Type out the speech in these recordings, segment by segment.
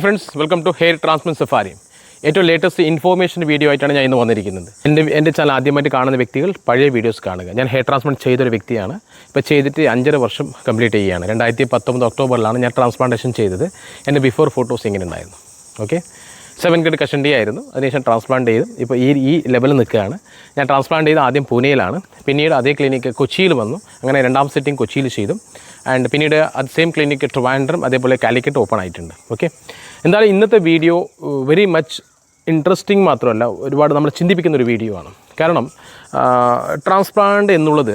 Friends, welcome to Hair Transplant Safari. ഏറ്റവും latest information video ആയിട്ടാണ് ഞാൻ ഇന്ന് വന്നിരിക്കുന്നത്. എൻ്റെ ചാനൽ ആദ്യമായിട്ട് കാണുന്ന വ്യക്തികൾ പഴയ വീഡിയോസ് കാണുക. ഞാൻ ഹെയർ ട്രാൻസ്പ്ലാന്റ് ചെയ്തൊരു വ്യക്തിയാണ്. ഇപ്പോൾ ചെയ്തിട്ട് 5.5 വർഷം കംപ്ലീറ്റ് ചെയ്യുകയാണ്. 2019 ഒക്ടോബറിലാണ് ഞാൻ ട്രാൻസ്പ്ലാന്റേഷൻ ചെയ്തത്. എൻ്റെ ബിഫോർ ഫോട്ടോസ് ഇങ്ങനെ ഉണ്ടായിരുന്നു. ഓക്കെ, 7 ഗ്രേഡ് കഷണ്ടി ആയിരുന്നു. അതിനുശേഷം ട്രാൻസ്പ്ലാന്റ് ചെയ്തു. ഇപ്പോൾ ഈ ലെവലിൽ നിൽക്കുകയാണ്. ഞാൻ ട്രാൻസ്പ്ലാന്റ് ചെയ്ത് ആദ്യം പൂനെയിലാണ്, പിന്നീട് അതേ ക്ലിനിക്ക് കൊച്ചിയിൽ വന്നു. അങ്ങനെ 2ാം സെറ്റിംഗ് കൊച്ചിയിൽ ചെയ്തു. ആൻഡ് പിന്നീട് അത് സെയിം ക്ലിനിക്ക് ട്രിവാൻഡ്രം അതേപോലെ കാലിക്കറ്റ് ഓപ്പൺ ആയിട്ടുണ്ട്. ഓക്കെ, എന്തായാലും ഇന്നത്തെ വീഡിയോ വെരി മച്ച് ഇൻട്രസ്റ്റിംഗ് മാത്രമല്ല, ഒരുപാട് നമ്മൾ ചിന്തിപ്പിക്കുന്നൊരു വീഡിയോ ആണ്. കാരണം ട്രാൻസ്പ്ലാന്റ് എന്നുള്ളത്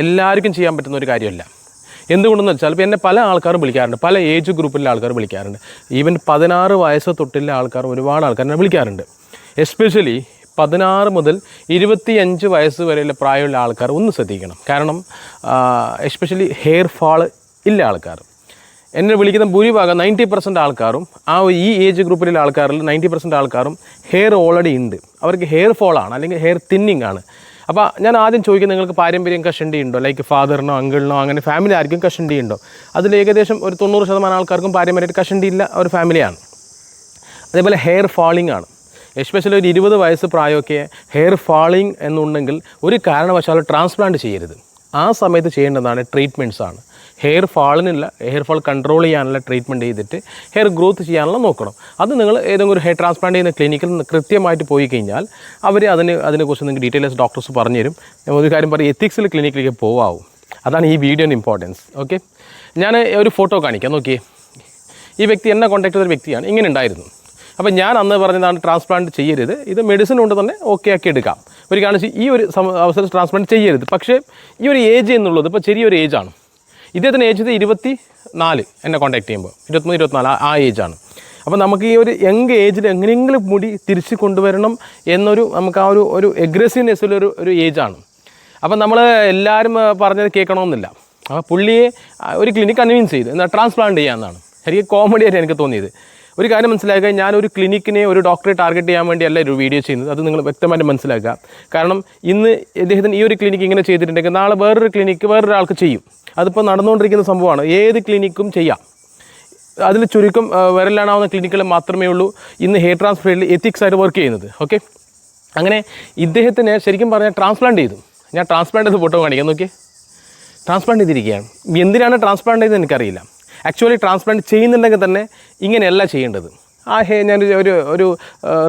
എല്ലാവർക്കും ചെയ്യാൻ പറ്റുന്ന ഒരു കാര്യമല്ല. എന്തുകൊണ്ടെന്ന് വെച്ചാൽ ഇപ്പോൾ എന്നെ പല ആൾക്കാരും വിളിക്കാറുണ്ട്, പല ഏജ് ഗ്രൂപ്പിലെ ആൾക്കാർ വിളിക്കാറുണ്ട്. ഈവൻ 16 വയസ്സ് തൊട്ടുള്ള ആൾക്കാർ ഒരുപാട് ആൾക്കാരെ വിളിക്കാറുണ്ട്. എസ്പെഷ്യലി 16 മുതൽ 25 വയസ്സ് വരെയുള്ള പ്രായമുള്ള ആൾക്കാർ ഒന്ന് ശ്രദ്ധിക്കണം. കാരണം എസ്പെഷ്യലി ഹെയർ ഫാള് ഇല്ല ആൾക്കാർ എന്നെ വിളിക്കുന്ന ഭൂരിഭാഗം 90% ആൾക്കാരും ഈ ഏജ് ഗ്രൂപ്പിലുള്ള ആൾക്കാരിൽ 90% ആൾക്കാരും ഹെയർ ഓൾറെഡി ഉണ്ട്. അവർക്ക് ഹെയർ ഫോളാണ് അല്ലെങ്കിൽ ഹെയർ തിന്നിങ് ആണ്. അപ്പോൾ ഞാൻ ആദ്യം ചോദിക്കുന്നത്, നിങ്ങൾക്ക് പാരമ്പര്യം കഷണ്ടി ഉണ്ടോ? ലൈക്ക് ഫാദറിനോ അങ്കിളിനോ അങ്ങനെ ഫാമിലി ആർക്കും കഷണ്ടി ഉണ്ടോ? അതിൽ ഏകദേശം ഒരു 90% ആൾക്കാർക്കും പാരമ്പര്യമായിട്ട് കഷണ്ടി ഇല്ല, ഒരു ഫാമിലിയാണ്. അതേപോലെ ഹെയർ ഫാളിംഗ് ആണ്. എസ്പെഷ്യലി ഒരു 20 വയസ്സ് പ്രായമൊക്കെ ഹെയർ ഫാളിംഗ് എന്നുണ്ടെങ്കിൽ ഒരു കാരണവശാലും ട്രാൻസ്പ്ലാന്റ് ചെയ്യരുത്. ആ സമയത്ത് ചെയ്യേണ്ടതാണ് ട്രീറ്റ്മെൻറ്റ്സാണ്. ഹെയർ ഫാളിനുള്ള ഹെയർ ഫാൾ കൺട്രോൾ ചെയ്യാനുള്ള ട്രീറ്റ്മെൻറ്റ് ചെയ്തിട്ട് ഹെയർ ഗ്രോത്ത് ചെയ്യാനുള്ള നോക്കണം. അത് നിങ്ങൾ ഏതെങ്കിലും ഒരു ഹെയർ ട്രാൻസ്പ്ലാന്റ് ചെയ്യുന്ന ക്ലിനിക്കിൽ കൃത്യമായിട്ട് പോയി കഴിഞ്ഞാൽ അവർ അതിനെക്കുറിച്ച് നിങ്ങൾക്ക് ഡീറ്റെയിൽസ് ഡോക്ടേഴ്സ് പറഞ്ഞുതരും. ഒരു കാര്യം പറയും, എത്തിക്സിൽ ക്ലിനിക്കിലേക്ക് പോകാവും. അതാണ് ഈ വീഡിയോൻ്റെ ഇമ്പോർട്ടൻസ്. ഓക്കെ, ഞാൻ ഒരു ഫോട്ടോ കാണിക്കാം. നോക്കിയേ, ഈ വ്യക്തി എന്നെ കോൺടാക്ട് ചെയ്തൊരു വ്യക്തിയാണ്. ഇങ്ങനെ ഉണ്ടായിരുന്നു. അപ്പോൾ ഞാൻ അന്ന് പറഞ്ഞതാണ് ട്രാൻസ്പ്ലാന്റ് ചെയ്യരുത്, ഇത് മെഡിസിൻ കൊണ്ട് തന്നെ ഓക്കെ ആക്കി എടുക്കാം. ഒരു കാണിച്ച് ഈ ഒരു അവസരം ട്രാൻസ്പ്ലാന്റ് ചെയ്യരുത്. പക്ഷേ ഈ ഒരു ഏജ് എന്നുള്ളത് ഇപ്പോൾ ചെറിയൊരു ഏജാണ്. ഇദ്ദേഹത്തിൻ്റെ ഏജ് 24 എന്നെ കോൺടാക്ട് ചെയ്യുമ്പോൾ 23-24 ആ ഏജാണ്. അപ്പോൾ നമുക്ക് ഈ ഒരു യങ് ഏജിൽ എങ്ങനെയെങ്കിലും മുടി തിരിച്ച് കൊണ്ടുവരണം എന്നൊരു നമുക്ക് ആ ഒരു എഗ്രസീവ്നെസ്സിലൊരു ഏജാണ്. അപ്പം നമ്മൾ എല്ലാവരും പറഞ്ഞത് കേൾക്കണമെന്നില്ല. അപ്പോൾ പുള്ളിയെ ഒരു ക്ലിനിക്ക് കൺവിൻസ് ചെയ്തു എന്നാൽ ട്രാൻസ്പ്ലാന്റ് ചെയ്യാമെന്നാണ്. ശരിക്കും കോമഡി ആയിട്ട് എനിക്ക് തോന്നിയത്. ഒരു കാര്യം മനസ്സിലാക്കുക, ഞാനൊരു ക്ലിനിക്കിനെ ഒരു ഡോക്ടറെ ടാർഗറ്റ് ചെയ്യാൻ വേണ്ടിയല്ല ഒരു വീഡിയോ ചെയ്യുന്നത്. അത് നിങ്ങൾ വ്യക്തമായിട്ട് മനസ്സിലാക്കുക. കാരണം ഇന്ന് ഇദ്ദേഹത്തിന് ഈ ഒരു ക്ലിനിക്ക് ഇങ്ങനെ ചെയ്തിട്ടുണ്ടെങ്കിൽ നാളെ വേറൊരു ക്ലിനിക്ക് വേറൊരാൾക്ക് ചെയ്യും. അതിപ്പോൾ നടന്നുകൊണ്ടിരിക്കുന്ന സംഭവമാണ്. ഏത് ക്ലിനിക്കും ചെയ്യാം. അതിൽ ചുരുക്കം വിരലാണാവുന്ന ക്ലിനിക്കുകൾ മാത്രമേ ഉള്ളൂ ഇന്ന് ഹെയർ ട്രാൻസ്പ്ലാന്റിൽ എത്തിക്സ് ആയിട്ട് വർക്ക് ചെയ്യുന്നത്. ഓക്കെ, അങ്ങനെ ഇദ്ദേഹത്തിന് ശരിക്കും പറഞ്ഞാൽ ട്രാൻസ്പ്ലാന്റ് ചെയ്തു. ഞാൻ ട്രാൻസ്പ്ലാന്റ് ചെയ്ത് ഫോട്ടോ കാണിക്കാം. നോക്കി, ട്രാൻസ്പ്ലാന്റ് ചെയ്തിരിക്കുകയാണ്. എന്തിനാണ് ട്രാൻസ്പ്ലാന്റ് ചെയ്തത് എനിക്കറിയില്ല. ആക്ച്വലി ട്രാൻസ്പ്ലാന്റ് ചെയ്യുന്നുണ്ടെങ്കിൽ തന്നെ ഇങ്ങനെയല്ല ചെയ്യേണ്ടത്. ഞാൻ ഒരു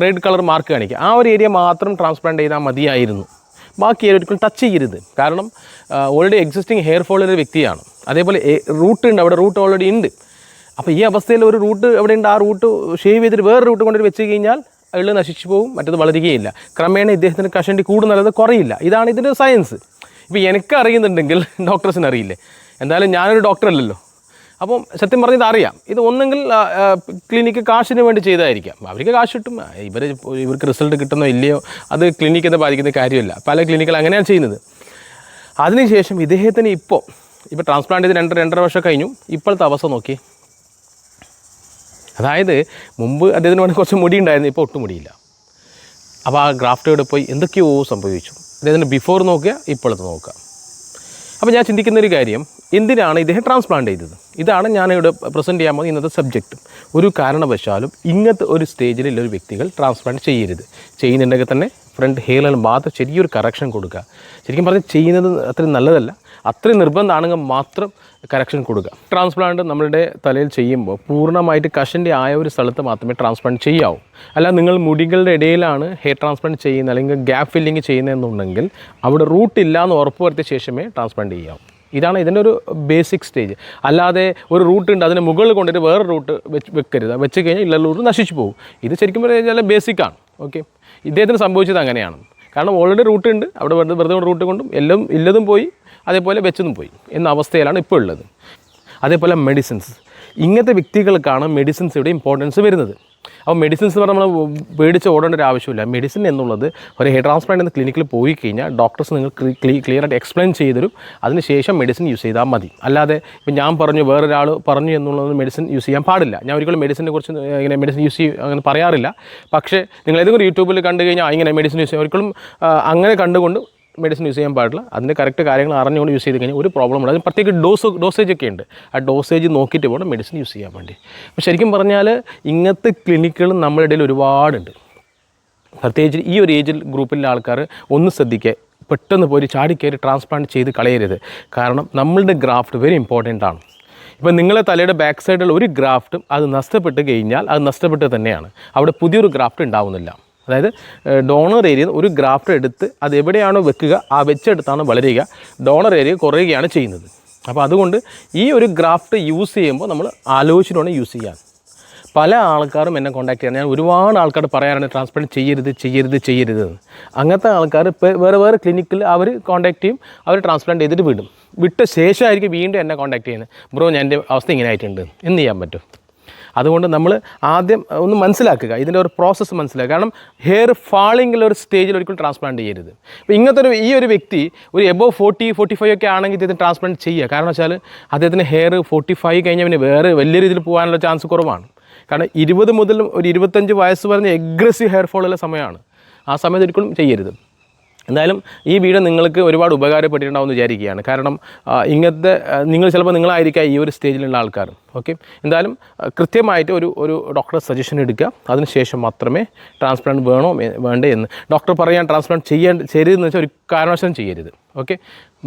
റെഡ് കളർ മാർക്ക് കാണിക്കുക. ആ ഒരു ഏരിയ മാത്രം ട്രാൻസ്പ്ലാന്റ് ചെയ്താൽ മതിയായിരുന്നു. ബാക്കി ഒരിക്കലും ടച്ച് ചെയ്യരുത്. കാരണം ഓൾറെഡി എക്സിസ്റ്റിംഗ് ഹെയർ ഫോളുള്ള വ്യക്തിയാണ്. അതേപോലെ റൂട്ട് ഉണ്ട്, അവിടെ റൂട്ട് ഓൾറെഡി ഉണ്ട്. അപ്പോൾ ഈ അവസ്ഥയിൽ ഒരു റൂട്ട് എവിടെ ഉണ്ട്, ആ റൂട്ട് ഷേവ് ചെയ്തിട്ട് വേറെ റൂട്ട് കൊണ്ടുവന്ന് വെച്ച് കഴിഞ്ഞാൽ അയാൾ നശിച്ചു പോകും, മറ്റത് വളരുകയില്ല. ക്രമേണ ഇദ്ദേഹത്തിന് കഷണ്ടി കൂടുന്നത് കുറയില്ല. ഇതാണ് ഇതിൻ്റെ സയൻസ്. ഇപ്പോൾ എനിക്ക് അറിയുന്നുണ്ടെങ്കിൽ ഡോക്ടേഴ്സിന് അറിയില്ലേ? എന്തായാലും ഞാനൊരു ഡോക്ടർ അല്ലല്ലോ. അപ്പം സത്യം പറഞ്ഞത് അറിയാം. ഇത് ഒന്നെങ്കിൽ ക്ലിനിക്ക് കാശിന് വേണ്ടി ചെയ്തതായിരിക്കാം. അവർക്ക് കാശ് കിട്ടും, ഇവർക്ക് റിസൾട്ട് കിട്ടുന്നോ ഇല്ലയോ അത് ക്ലിനിക്കിനെ ബാധിക്കുന്ന കാര്യമല്ല. പല ക്ലിനിക്കുകൾ അങ്ങനെയാണ് ചെയ്യുന്നത്. അതിനുശേഷം ഇദ്ദേഹത്തിന് ഇപ്പോൾ ട്രാൻസ്പ്ലാന്റ് ചെയ്ത് 2.5 വർഷം കഴിഞ്ഞു. ഇപ്പോഴത്തെ അവസ്ഥ നോക്കി. അതായത് മുമ്പ് അദ്ദേഹത്തിന് വേണ്ടി കുറച്ച് മുടി ഉണ്ടായിരുന്നു, ഇപ്പോൾ ഒട്ടും മുടിയില്ല. അപ്പോൾ ആ ഗ്രാഫ്റ്റോടെ പോയി എന്തൊക്കെയോ സംഭവിച്ചു. അദ്ദേഹത്തിന് ബിഫോർ നോക്കുക, ഇപ്പോഴത്തെ നോക്കുക. അപ്പോൾ ഞാൻ ചിന്തിക്കുന്നൊരു കാര്യം, എന്തിനാണ് ഇദ്ദേഹം ട്രാൻസ്പ്ലാന്റ് ചെയ്തത്? ഇതാണ് ഞാനിവിടെ പ്രസൻറ്റ് ചെയ്യാൻ പോകുന്ന ഇന്നത്തെ സബ്ജക്റ്റ്. ഒരു കാരണവശാലും ഇങ്ങനത്തെ ഒരു സ്റ്റേജിലുള്ള വ്യക്തികൾ ട്രാൻസ്പ്ലാന്റ് ചെയ്യരുത്. ചെയ്യുന്നുണ്ടെങ്കിൽ തന്നെ ഫ്രണ്ട് ഹെയറിൽ മാത്രം ചെറിയൊരു കറക്ഷൻ കൊടുക്കുക. ശരിക്കും പറഞ്ഞാൽ ചെയ്യുന്നത് അത്രയും നല്ലതല്ല. അത്രയും നിർബന്ധമാണെങ്കിൽ മാത്രം കറക്ഷൻ കൊടുക്കുക. ട്രാൻസ്പ്ലാന്റ് നമ്മളുടെ തലയിൽ ചെയ്യുമ്പോൾ പൂർണ്ണമായിട്ട് കഷണ്ടി ആയ ഒരു സ്ഥലത്ത് മാത്രമേ ട്രാൻസ്പ്ലാന്റ് ചെയ്യാവൂ. അല്ല, നിങ്ങൾ മുടികളുടെ ഇടയിലാണ് ഹെയർ ട്രാൻസ്പ്ലാന്റ് ചെയ്യുന്നത് അല്ലെങ്കിൽ ഗ്യാപ്പ് ഫില്ലിങ് ചെയ്യുന്നതെന്നുണ്ടെങ്കിൽ അവിടെ റൂട്ട് ഇല്ല എന്ന് ഉറപ്പുവരുത്തിയ ശേഷമേ ട്രാൻസ്പ്ലാന്റ് ചെയ്യാവൂ. ഇതാണ് ഇതിൻ്റെ ഒരു ബേസിക് സ്റ്റേജ്. അല്ലാതെ ഒരു റൂട്ട് ഉണ്ട്, അതിന് മുകളിൽ കൊണ്ടിട്ട് വേറെ റൂട്ട് വെക്കരുത്. വെച്ച് കഴിഞ്ഞാൽ ഇല്ല റൂട്ട് നശിച്ചു പോകും. ഇത് ശരിക്കും പറഞ്ഞാൽ ബേസിക്കാണ്. ഓക്കെ, ഇദ്ദേഹത്തിന് സംഭവിച്ചത് അങ്ങനെയാണ്. കാരണം ഓൾറെഡി റൂട്ട് ഉണ്ട്, അവിടെ വെറുതെ റൂട്ട് കൊണ്ടും എല്ലാം ഇല്ലതും പോയി, അതേപോലെ വെച്ചതും പോയി എന്ന അവസ്ഥയിലാണ് ഇപ്പോൾ ഉള്ളത്. അതേപോലെ മെഡിസിൻസ്, ഇങ്ങനത്തെ വ്യക്തികൾക്കാണ് മെഡിസിൻസിയുടെ ഇമ്പോർട്ടൻസ് വരുന്നത്. അപ്പോൾ മെഡിസിൻസ് പറഞ്ഞാൽ നമ്മൾ പേടിച്ച് ഓടേണ്ട ഒരു ആവശ്യമില്ല. മെഡിസിൻ എന്നുള്ളത് ഒരു ഹെയർ ട്രാൻസ്പ്ലാന്റ് എന്ന ക്ലിനിക്കിൽ പോയി കഴിഞ്ഞാൽ ഡോക്ടേഴ്സ് നിങ്ങൾക്ക് ക്ലിയറായിട്ട് എക്സ്പ്ലെയിൻ ചെയ്തരും. അതിനുശേഷം മെഡിസിൻ യൂസ് ചെയ്താൽ മതി. അല്ലാതെ ഇപ്പം ഞാൻ പറഞ്ഞു വേറൊരാൾ പറഞ്ഞു എന്നുള്ളത് മെഡിസിൻ യൂസ് ചെയ്യാൻ പാടില്ല. ഞാൻ ഒരിക്കലും മെഡിസിനെ കുറിച്ച് ഇങ്ങനെ മെഡിസിൻ യൂസ് ചെയ്യും അങ്ങനെ പറയാറില്ല. പക്ഷേ നിങ്ങൾ ഏതെങ്കിലും യൂട്യൂബിൽ കണ്ടു കഴിഞ്ഞാൽ ഇങ്ങനെ മെഡിസിൻ യൂസ് ചെയ്യാം, ഒരിക്കലും അങ്ങനെ കണ്ടുകൊണ്ട് മെഡിസിൻ യൂസ് ചെയ്യാൻ പാടില്ല. അതിൻ്റെ കറക്റ്റ് കാര്യങ്ങൾ അറിഞ്ഞുകൊണ്ട് യൂസ് ചെയ്ത് കഴിഞ്ഞാൽ ഒരു പ്രോബ്ലം ഉണ്ട്. അതിന് പ്രത്യേക ഡോസേജ് ഒക്കെ ഉണ്ട്. ആ ഡോസേജ് നോക്കിയിട്ട് വേണം മെഡിസിൻ യൂസ് ചെയ്യാൻ വേണ്ടി. അപ്പോൾ ശരിക്കും പറഞ്ഞാൽ ഇങ്ങനത്തെ ക്ലിനിക്കുകൾ നമ്മുടെ ഇടയിൽ ഒരുപാടുണ്ട്. പ്രത്യേകിച്ച് ഈ ഒരു ഏജ് ഗ്രൂപ്പിലെ ആൾക്കാർ ഒന്ന് ശ്രദ്ധിക്കുക, പെട്ടെന്ന് പോയി ചാടിക്കയറി ട്രാൻസ്പ്ലാന്റ് ചെയ്ത് കളയരുത്. കാരണം നമ്മളുടെ ഗ്രാഫ്റ്റ് വെരി ഇമ്പോർട്ടൻ്റ് ആണ്. ഇപ്പം നിങ്ങളെ തലയുടെ ബാക്ക് സൈഡിലുള്ള ഒരു ഗ്രാഫ്റ്റും അത് നഷ്ടപ്പെട്ട് കഴിഞ്ഞാൽ അത് നഷ്ടപ്പെട്ട് തന്നെയാണ്. അവിടെ പുതിയൊരു ഗ്രാഫ്റ്റ് ഉണ്ടാവുന്നില്ല. അതായത് ഡോണർ ഏരിയയിൽ ഒരു ഗ്രാഫ്റ്റ് എടുത്ത് അത് എവിടെയാണോ വെക്കുക ആ വെച്ചെടുത്താണ് വളരുക. ഡോണർ ഏരിയ കുറയുകയാണ് ചെയ്യുന്നത്. അപ്പോൾ അതുകൊണ്ട് ഈ ഒരു ഗ്രാഫ്റ്റ് യൂസ് ചെയ്യുമ്പോൾ നമ്മൾ ആലോചിച്ചിട്ട് വേണം യൂസ് ചെയ്യാൻ. പല ആൾക്കാരും എന്നെ കോൺടാക്ട് ചെയ്യാൻ, ഞാൻ ഒരുപാട് ആൾക്കാർ പറയാറുണ്ട് ട്രാൻസ്പ്ലാന്റ് ചെയ്യരുത്. അങ്ങനത്തെ ആൾക്കാർ വേറെ ക്ലിനിക്കിൽ അവർ കോൺടാക്ട് ചെയ്യും, അവർ ട്രാൻസ്പ്ലാന്റ് ചെയ്തിട്ട് വിട്ട ശേഷമായിരിക്കും വീണ്ടും എന്നെ കോൺടാക്ട് ചെയ്യുന്നത്. ബ്രോ എൻ്റെ അവസ്ഥ ഇങ്ങനെ ആയിട്ടുണ്ട്, എന്ത് ചെയ്യാൻ പറ്റും? അതുകൊണ്ട് നമ്മൾ ആദ്യം ഒന്ന് മനസ്സിലാക്കുക, ഇതിൻ്റെ ഒരു പ്രോസസ്സ് മനസ്സിലാക്കുക. കാരണം ഹെയർ ഫാളിങ്ങിലുള്ള ഒരു സ്റ്റേജിൽ ഒരിക്കലും ട്രാൻസ്പ്ലാന്റ് ചെയ്യരുത്. അപ്പോൾ ഇങ്ങനത്തെ ഈ ഒരു വ്യക്തി ഒരു എബോവ് 40-45 ഒക്കെ ആണെങ്കിൽ ഇതിന് ട്രാൻസ്പ്ലാന്റ് ചെയ്യുക. കാരണം വെച്ചാൽ അദ്ദേഹത്തിന് ഹെയർ 45 കഴിഞ്ഞാൽ പിന്നെ വേറെ വലിയ രീതിയിൽ പോകാനുള്ള ചാൻസ് കുറവാണ്. കാരണം 20 മുതൽ ഒരു 25 വയസ്സ് പറഞ്ഞ എഗ്രസീവ് ഹെയർ ഫോളുള്ള സമയമാണ്. ആ സമയത്ത് ഒരിക്കലും ചെയ്യരുത്. എന്തായാലും ഈ വീഡിയോ നിങ്ങൾക്ക് ഒരുപാട് ഉപകാരപ്പെട്ടിട്ടുണ്ടാവും എന്ന് വിചാരിക്കുകയാണ്. കാരണം ഇങ്ങനത്തെ ചിലപ്പോൾ നിങ്ങളായിരിക്കാം ഈ ഒരു സ്റ്റേജിലുള്ള ആൾക്കാർ. ഓക്കെ, എന്തായാലും കൃത്യമായിട്ട് ഒരു ഡോക്ടറെ സജഷൻ എടുക്കുക. അതിനുശേഷം മാത്രമേ ട്രാൻസ്പ്ലാന്റ് വേണ്ടേ എന്ന് ഡോക്ടർ പറയാൻ ട്രാൻസ്പ്ലാന്റ് ചെയ്യരുതെന്ന് വെച്ചാൽ ഒരു കാരണവശാലും ചെയ്യരുത്. ഓക്കെ,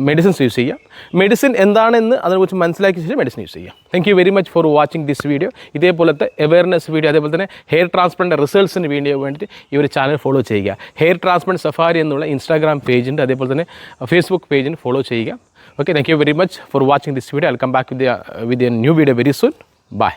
മെഡിസിൻസ് യൂസ് ചെയ്യാം. മെഡിസിൻ എന്താണെന്ന് അതിനെക്കുറിച്ച് മനസ്സിലാക്കിയ ശേഷം മെഡിസിൻ യൂസ് ചെയ്യാം. Thank you very much for watching this video. ഇതേപോലത്തെ അവയർനെസ് വീഡിയോ, അതേപോലെ തന്നെ ഹെയർ ട്രാൻസ്പ്ലാന്റ് റിസൾട്ട്സിന് വീഡിയോ വേണ്ടിയിട്ട് ഈ ഒരു ചാനൽ ഫോളോ ചെയ്യുക. ഹെയർ ട്രാൻസ്പ്ലാന്റ് സഫാരി എന്നുള്ള ഇൻസ്റ്റാഗ്രാം പേജുണ്ട്, അതേപോലെ തന്നെ ഫേസ്ബുക്ക് പേജിന് ഫോളോ ചെയ്യുക. Okay, thank you very much for watching this video. I'll come back with a new video very soon. Bye.